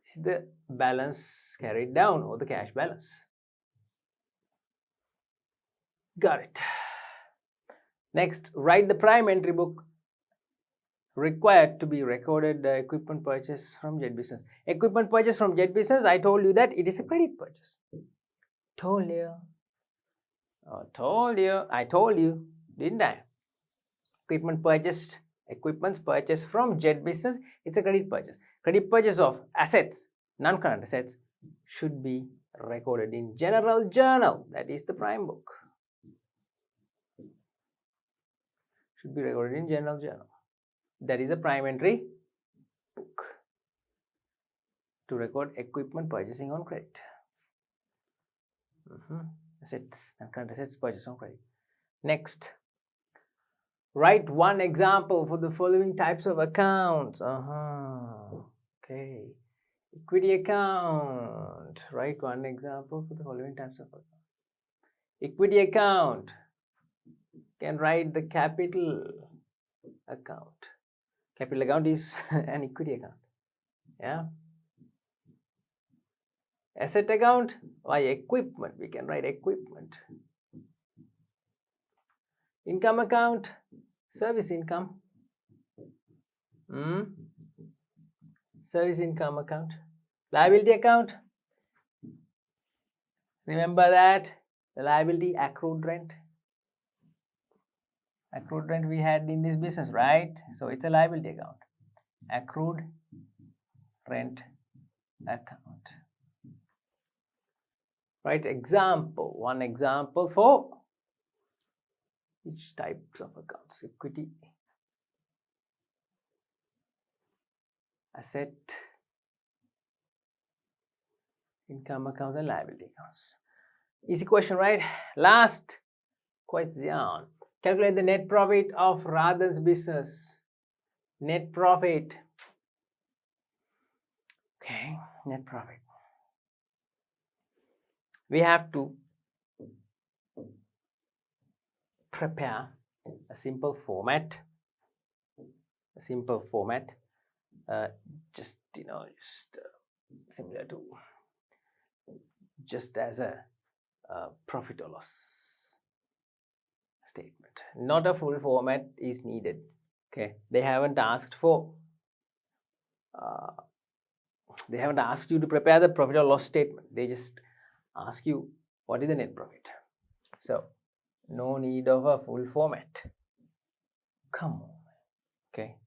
This is the balance carried down, or the cash balance. Got it. Next, write the prime entry book required to be recorded equipment purchase from Jet Business. Equipment purchase from Jet Business, I told you that it is a credit purchase. Told you. I told you, didn't I? Equipment purchased Equipments purchased from jet business, it's a credit purchase. Credit purchase of assets, non-current assets, should be recorded in general journal. That is the prime book. Should be recorded in general journal. That is a prime entry book to record equipment purchasing on credit. Assets, non-current assets purchased on credit. Next, write one example for the following types of accounts. Okay. Equity account. Write one example for the following types of account. Equity account. Can write the capital account. Capital account is an equity account. Yeah. Asset account. Why equipment? We can write equipment. Income account. Service income. Service income account. Liability account. Remember that the liability, accrued rent. Accrued rent we had in this business, right? So it's a liability account. Accrued rent account. Right? Example. One example for each types of accounts. Equity, asset, income accounts, and liability accounts. Easy question, right? Last question. Calculate the net profit of Radhan's business. Net profit. Okay, net profit. We have to prepare a simple format. Just similar to just as a profit or loss statement. Not a full format is needed. Okay, they haven't asked for. They haven't asked you to prepare the profit or loss statement. They just ask you what is the net profit. So no need of a full format. Come on. Okay.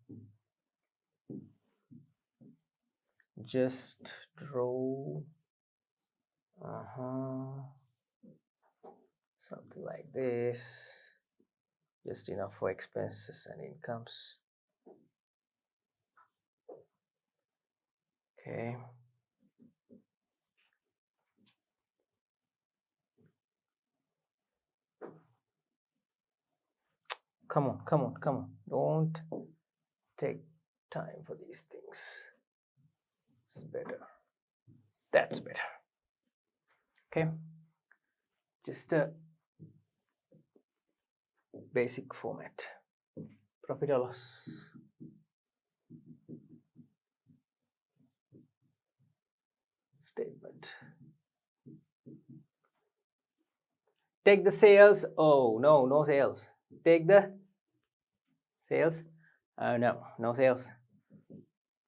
Just draw something like this. Just enough for expenses and incomes. Okay. Come on. Don't take time for these things. It's better. That's better. Okay. Just a basic format. Profit or loss. Statement. Take the sales. Oh, no sales. Take the sales. No sales.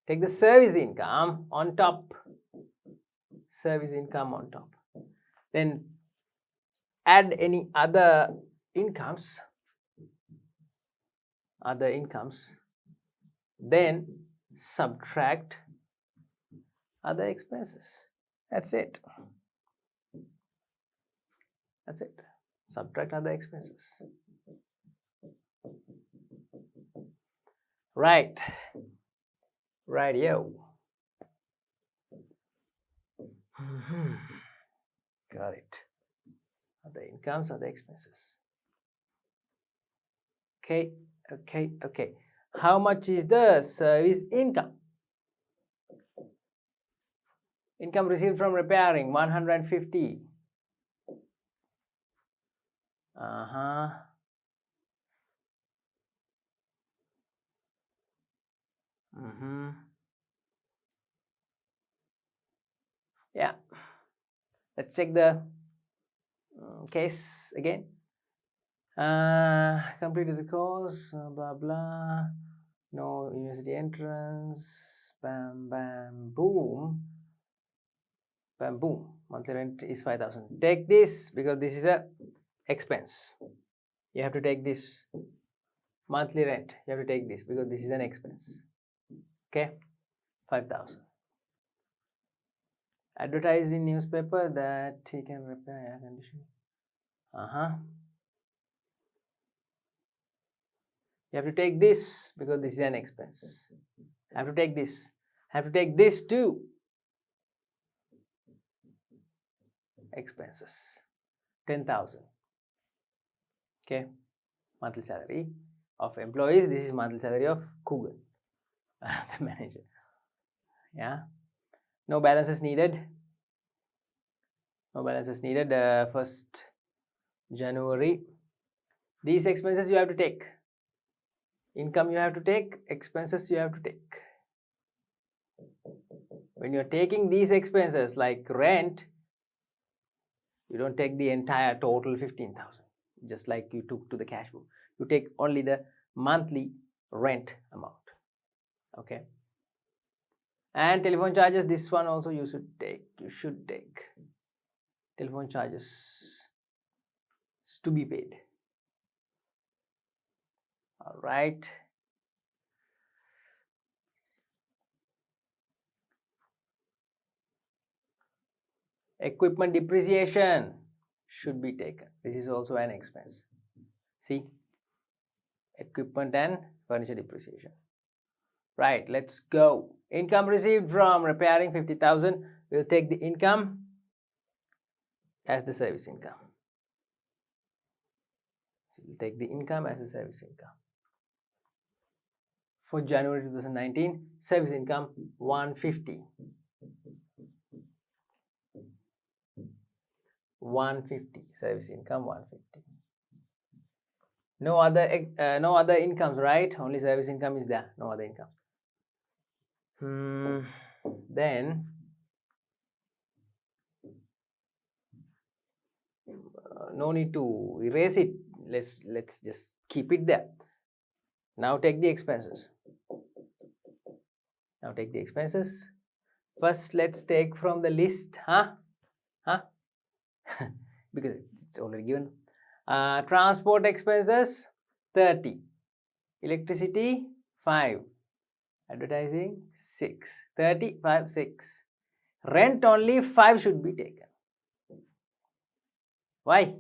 Take the service income on top. Service income on top. Then add any other incomes. Then subtract other expenses. That's it. Subtract other expenses. Right. Rightio. Got it. Other incomes, other expenses. Okay. How much is the service income? Income received from repairing, 150. Yeah. Let's check the case again. Completed the course, blah blah. No university entrance. Bam boom. Monthly rent is 5,000. Take this because this is a expense. You have to take this. monthly rent, you have to take this because this is an expense. Okay, 5,000. Advertise in newspaper that he can repair air conditioning. You have to take this because this is an expense. I have to take this. I have to take this too. Expenses. 10,000. Okay. Monthly salary of employees. This is monthly salary of Google, the manager. Yeah. No balances needed. No balances needed. 1st January. These expenses you have to take. Income you have to take. Expenses you have to take. When you're taking these expenses like rent, you don't take the entire total 15,000, just like you took to the cash book. You take only the monthly rent amount. Okay. And telephone charges, this one also you should take. You should take telephone charges to be paid. All right. Equipment depreciation should be taken. This is also an expense. See, equipment and furniture depreciation. Right, let's go. Income received from repairing 50,000. We'll take the income as the service income. We'll take the income as the service income. For January 2019, service income 150. 150 service income 150. No other incomes, right? Only service income is there. No other income. Then no need to erase it. Let's just keep it there. Now take the expenses. Now take the expenses. First, let's take from the list. Because it's already given. Transport expenses 30. Electricity 5. Advertising 6. 30, 5, 6. Rent only 5 should be taken. Why?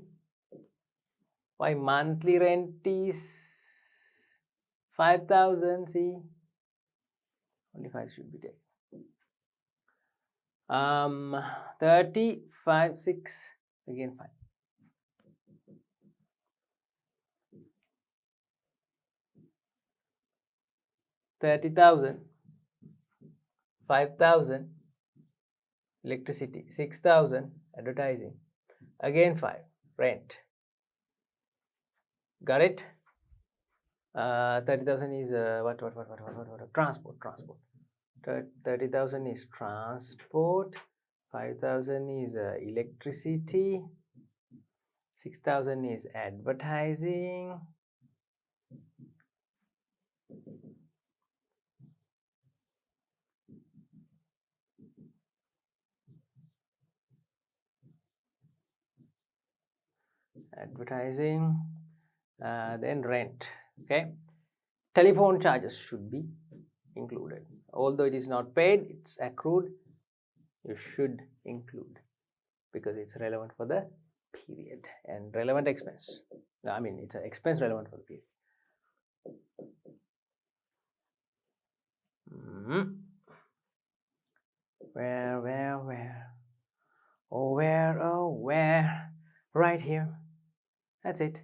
Why monthly rent is 5,000? See, only 5 should be taken. 30, 5, 6, again 5. 30,000, 5,000, electricity, 6,000, advertising, again 5, rent. Got it? 30,000 is what? Transport. 30,000 is transport. 5,000 is electricity. 6,000 is advertising. Then rent. Okay. Telephone charges should be included. Although it is not paid, it's accrued. You should include because it's relevant for the period and relevant expense. I mean, it's an expense relevant for the period. Where? Oh, where? Right here. That's it.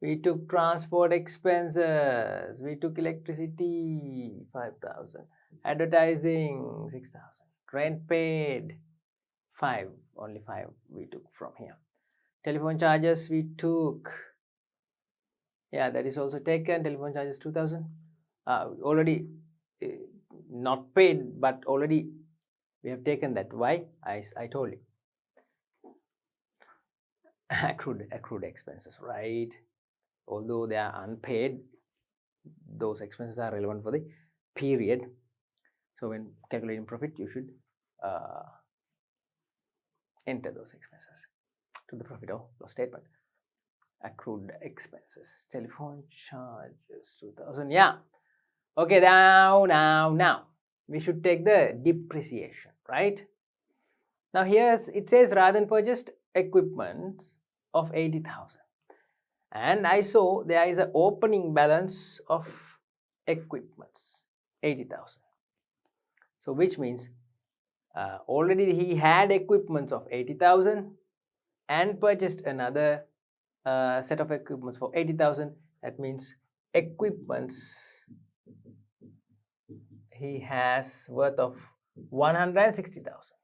We took transport expenses. We took electricity 5,000. Advertising 6,000. Rent paid 5. Only 5 we took from here. Telephone charges we took. Yeah, that is also taken. Telephone charges 2,000. Already not paid, but already we have taken that. Why? I told you. Accrued expenses, right? Although they are unpaid, those expenses are relevant for the period. So when calculating profit, you should enter those expenses to the profit or loss statement. accrued expenses. Telephone charges 2000. Yeah. Okay, now we should take the depreciation, right? Now it says rather than purchased equipment of 80,000, and I saw there is an opening balance of equipments 80,000. So which means already he had equipments of 80,000 and purchased another set of equipments for 80,000. That means equipments he has worth of 160,000.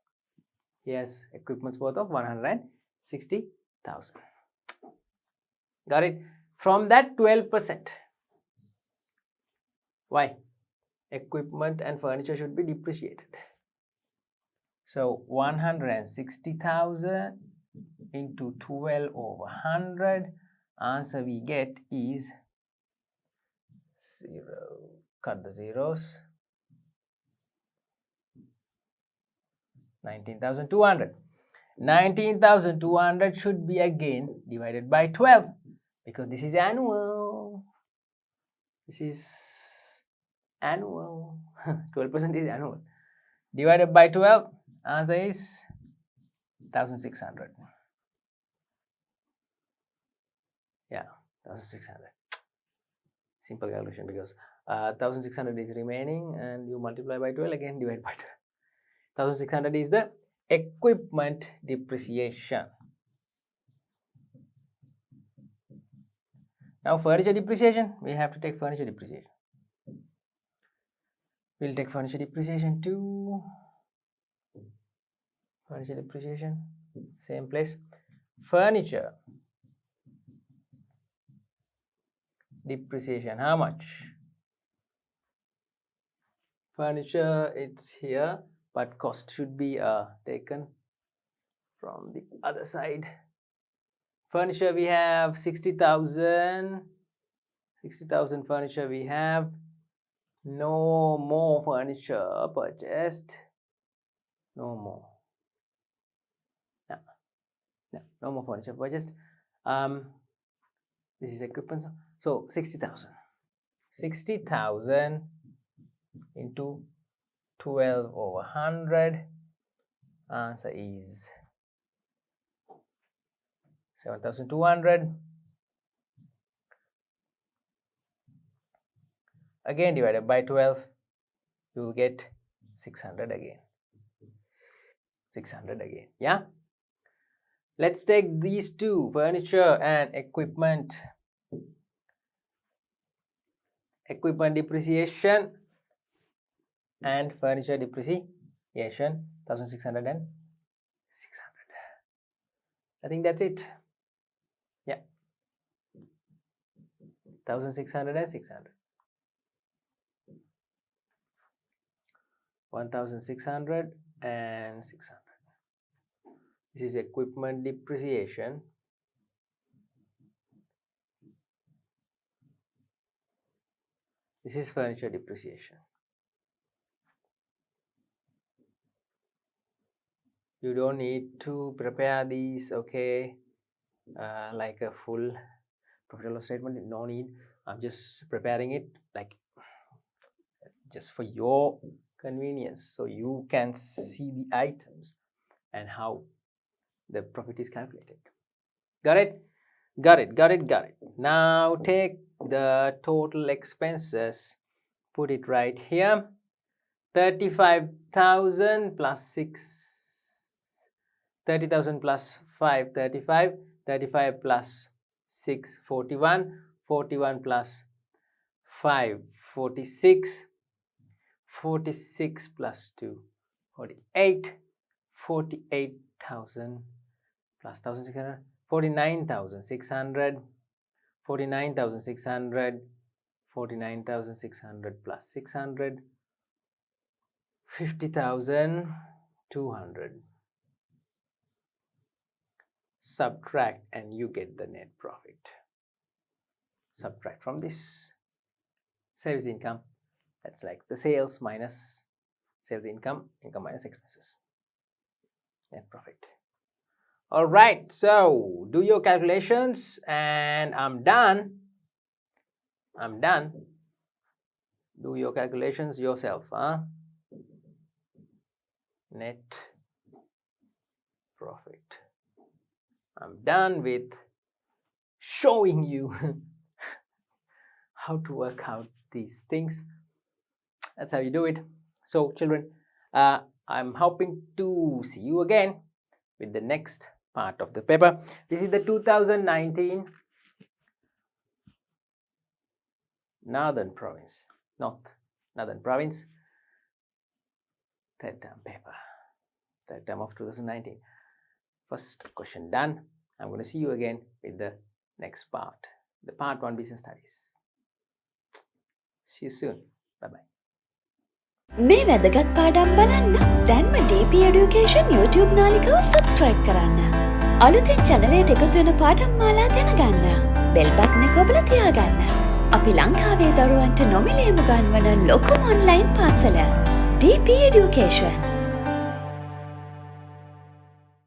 He has equipments worth of 160,000. Got it? From that 12%. Why? Equipment and furniture should be depreciated. So 160,000 into 12 over 100. Answer we get is 0. Cut the zeros. 19,200. 19,200 should be again divided by 12 because this is annual. This is annual. 12% is annual. Divided by 12, answer is 1,600. Yeah, 1,600. Simple calculation because 1,600 is remaining and you multiply by 12 again divide by 12. 1,600 is the equipment depreciation. Now furniture depreciation, we have to take furniture depreciation. We'll take furniture depreciation too. Furniture depreciation, same place. Furniture depreciation, how much? Furniture, it's here, but cost should be taken from the other side. Furniture, we have 60,000. 60,000 furniture we have. No more furniture purchased. No more. No more furniture purchased. This is equipment. So 60,000. 60,000 into 12 over 100. Answer is 7,200. Again divided by 12, you will get 600 again. 600 again. Yeah. Let's take these two, furniture and equipment. Equipment depreciation and furniture depreciation, 1,600 and 600. I think that's it. Yeah. 1,600 and 600. 1,600 and 600. This is equipment depreciation. This is furniture depreciation. You don't need to prepare these, okay, like a full profit and loss statement. No need. I'm just preparing it like just for your convenience, so you can see the items and how the profit is calculated. Got it? Got it, got it, got it. Now take the total expenses, put it right here. 35,000 plus 6, 30,000 plus 5, 35, 35 plus 6, 41, 41 plus 5, 46, 46 plus 2, 48, 48,000 plus 1,600, 49,600, 49,600, 49,600 plus 600, 50,200. Subtract and you get the net profit. Subtract from this sales income. That's like the sales minus sales income, income minus expenses. Net profit. All right, so do your calculations and I'm done. I'm done. Do your calculations yourself, huh? Net profit. I'm done with showing you how to work out these things. That's how you do it. So children, I'm hoping to see you again with the next part of the paper. This is the 2019 Northern Province third term paper, third term of 2019. First question done. I'm going to see you again with the next part, the part 1 business studies. See you soon. Bye bye. මේ වැදගත් පාඩම් බලන්න දැන්ම DP Education YouTube නාලිකාව subscribe කරන්න. අලුතෙන් channelයට එකතු වෙන පාඩම් මාලා දැනගන්න. bell button එක ඔබලා තියාගන්න. අපි ලංකාවේ දරුවන්ට නොමිලේම ගන්වන ලොකුම online පාසල DP Education.